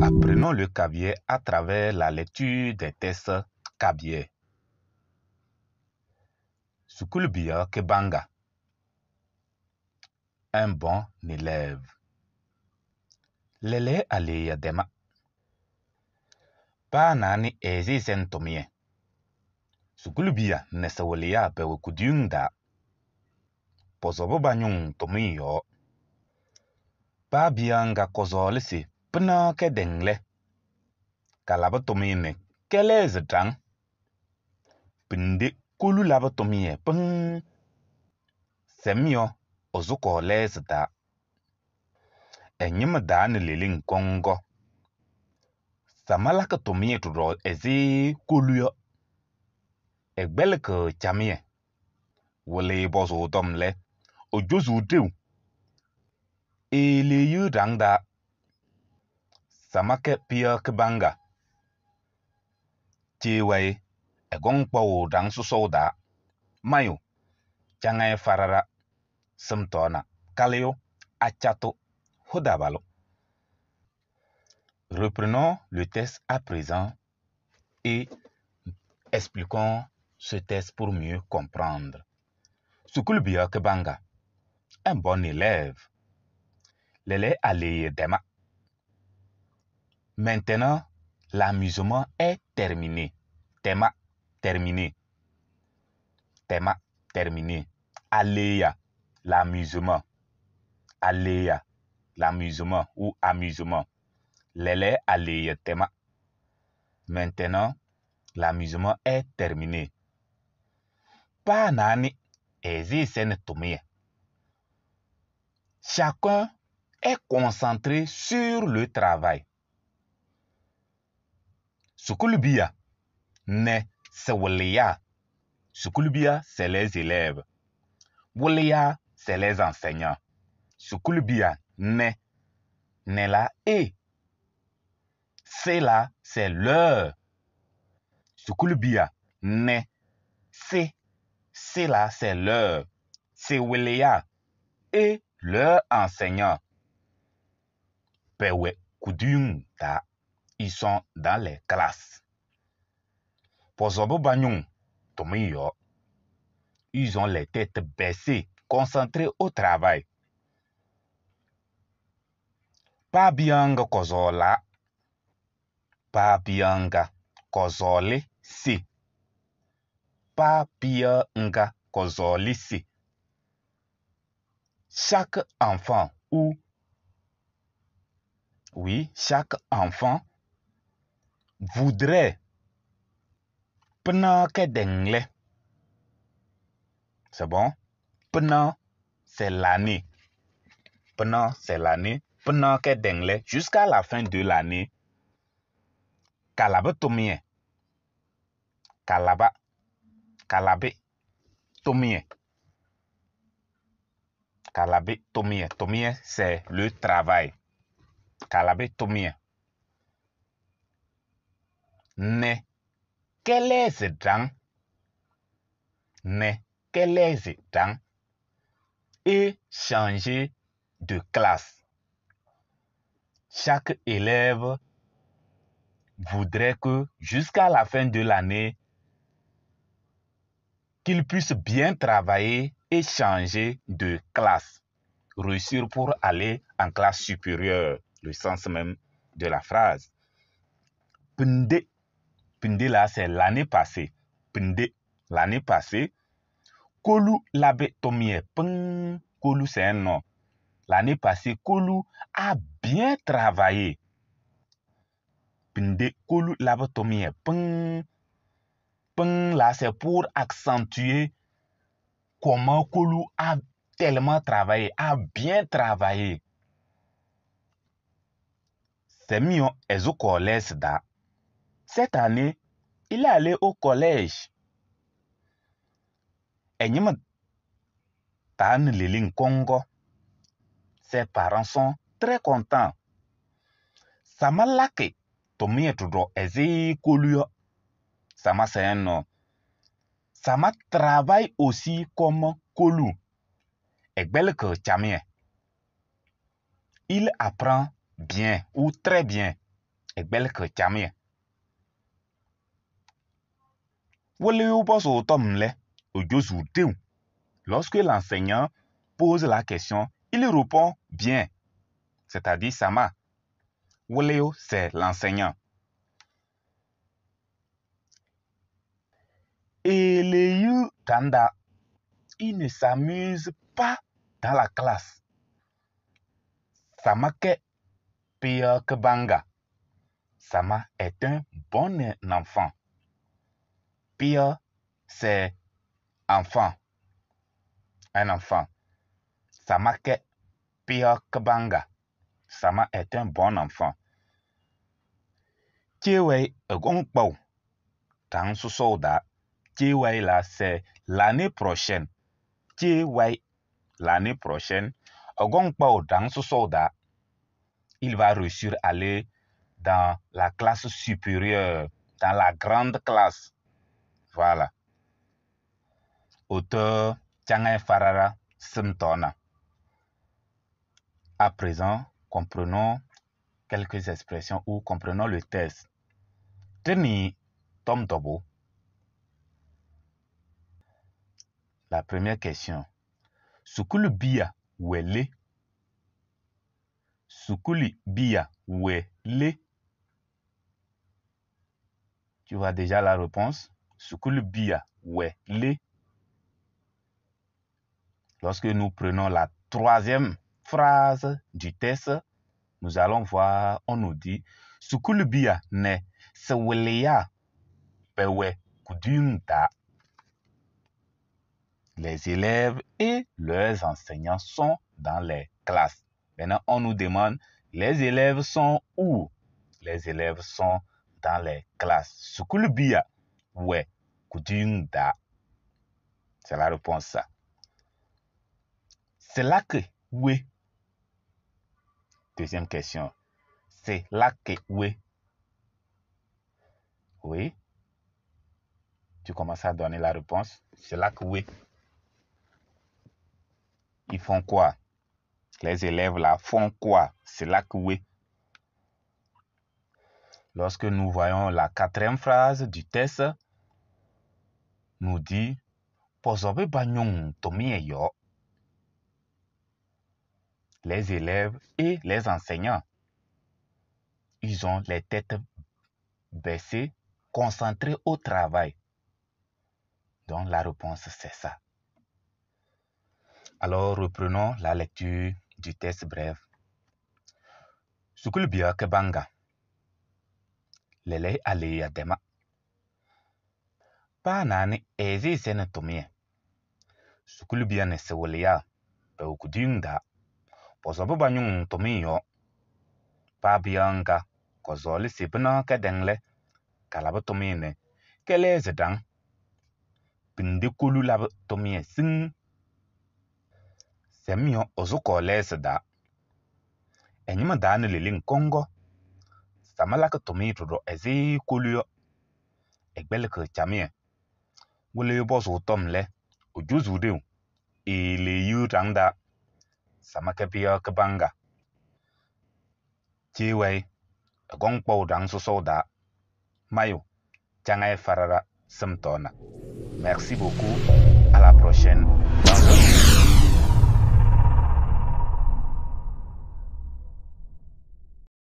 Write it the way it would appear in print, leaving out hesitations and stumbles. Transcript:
Apprenons le cabiai à travers la lecture des tests cabiai. Sukulubia Kebanga. Un bon élève. Lele Aleya Dema. Pa nani ezi sentomie. Sukulubia nesawaliya bewe kudyungda. Pozobo banyung tomiyo. Pa bianga kozolisi pna ke dengle. Kalaba tomine kele zedang. Pinde kulu laba tomie peng. Semyo ozuko lezda. Enyima dani liling kongo. Samalaka tomie tudro ezi kuluyo. Egbeleke chamie. Wole bozo domle. Ojozu dew. Ele yu dangda. Samake pia kebanga. Chewaye. Egong pawo dang susoda. Mayo. Changaye farara. Semtona. Kaleo. Achato. Hodabalo. Reprenons le test à présent et expliquons ce test pour mieux comprendre. Sukulubia Kebanga. Un bon élève. Lele Aleye Dema. Maintenant, l'amusement est terminé. Tema, terminé. Tema, terminé. Aleya, l'amusement. Aleya, l'amusement ou amusement. Lele Aleye Tema. Maintenant, l'amusement est terminé. Pa nani ezi senetomie. Chacun est concentré sur le travail. Sukulubia ne se wulia. Sukulubia c'est les élèves. Wulia c'est les enseignants. Sukulubia ne la et. C'est là c'est l'heure. Sukulubia ne c'est là c'est l'heure. C'est wulia et leur enseignant. Pewe kudung ta. Ils sont dans les classes. Pozobo banyung tomiyo. Ils ont les têtes baissées, concentrés au travail. Pa bianga kozola. Pa bianga kozole si. Pa bianga kozole si. Chaque enfant ou oui, chaque enfant voudrait pena ke dengle. C'est bon? Pena, c'est l'année. Pena, c'est l'année. Pena ke dengle jusqu'à la fin de l'année. Kalaba tomie. Kalaba. Kalabe tomie. Kalabe tomie. Tomie, c'est le travail. Kalabe tomie. Ne. Quel est ce drang? Ne. Quel est ce drang? Et changer de classe. Chaque élève voudrait que jusqu'à la fin de l'année, qu'il puisse bien travailler et changer de classe. Réussir pour aller en classe supérieure. Le sens même de la phrase. Pende. Pende là, c'est l'année passée. Pende, l'année passée. Kolu labe tomie. Peng. Kolu, c'est un nom. L'année passée, Kolu a bien travaillé. Pende, Kolu labe tomie. Peng. Peng là, c'est pour accentuer comment Kolu a tellement travaillé, a bien travaillé. C'est mieux au collège da. Cette année, il est allé au collège. Enyima tan liling Congo. Ses parents sont très contents. Sama lake tomie tudro ezi Kolu. Sama c'est un nom. Sama travaille aussi comme Kolu. Egbelke chamie. Il apprend bien ou très bien. Egbel ke chamie. Wole yo boss au tomle, au josouteu. Lorsque l'enseignant pose la question, il répond bien. C'est-à-dire Sama. Woleo, c'est l'enseignant. Et les yu tanda, il ne s'amuse pas dans la classe. Sama ke pire que Banga. Sama est un bon enfant. Pire, c'est enfant. Un enfant. Sama ke pire que Banga. Sama est un bon enfant. Tchewei Gongpao. Tang Sosoda. Tchewei là, c'est l'année prochaine. Tchewei, l'année prochaine. Gongpao Tang Sosoda. Il va réussir à aller dans la classe supérieure, dans la grande classe. Voilà. Auteur Tchangay Farara Simtona. À présent, comprenons quelques expressions ou comprenons le test. Teni Tom Tobo. La première question. Sukulu bia wele. Sukuli bia wele. Tu vois déjà la réponse. Sukulu bia wele. Lorsque nous prenons la troisième phrase du test, nous allons voir, on nous dit, Sukulu bia ne seweleya bewe kudunta. Les élèves et leurs enseignants sont dans les classes. Maintenant, on nous demande, les élèves sont où? Les élèves sont dans les classes. Sukulu bia we kudunta. C'est la réponse ça. C'est là que oui. Deuxième question. C'est là que oui. Oui. Tu commences à donner la réponse. C'est là que oui. Ils font quoi? Les élèves là font quoi? C'est là que oui. Lorsque nous voyons la quatrième phrase du test, nous dit Pozobe banyong tomie yo. Les élèves et les enseignants, ils ont les têtes baissées, concentrés au travail. Donc la réponse c'est ça. Alors reprenons la lecture du test bref. Sukulu bia kebanga. Lele ale yadema. Pa nani ezi sene tomie. Sukulu bia ne seweleya be ukudinda. Pozobo banyung tomiyo. Pa bianga kozoli sipena kedengle. Kalaba tomine. Kele zedang. Pinde kulu laba tomie sing. Semyo ozuko leseda. Enyima dane liling kongo. Samalaka tomitro ezi kulu. Egbeleke chamie. Wole boso tomle. Ujuzudeu. Ile yu tangda. Samakepia kebanga. Chiwei. Gongpo dang sosoda. Mayo. Tchangay Farara Simtona. Merci beaucoup. À la prochaine.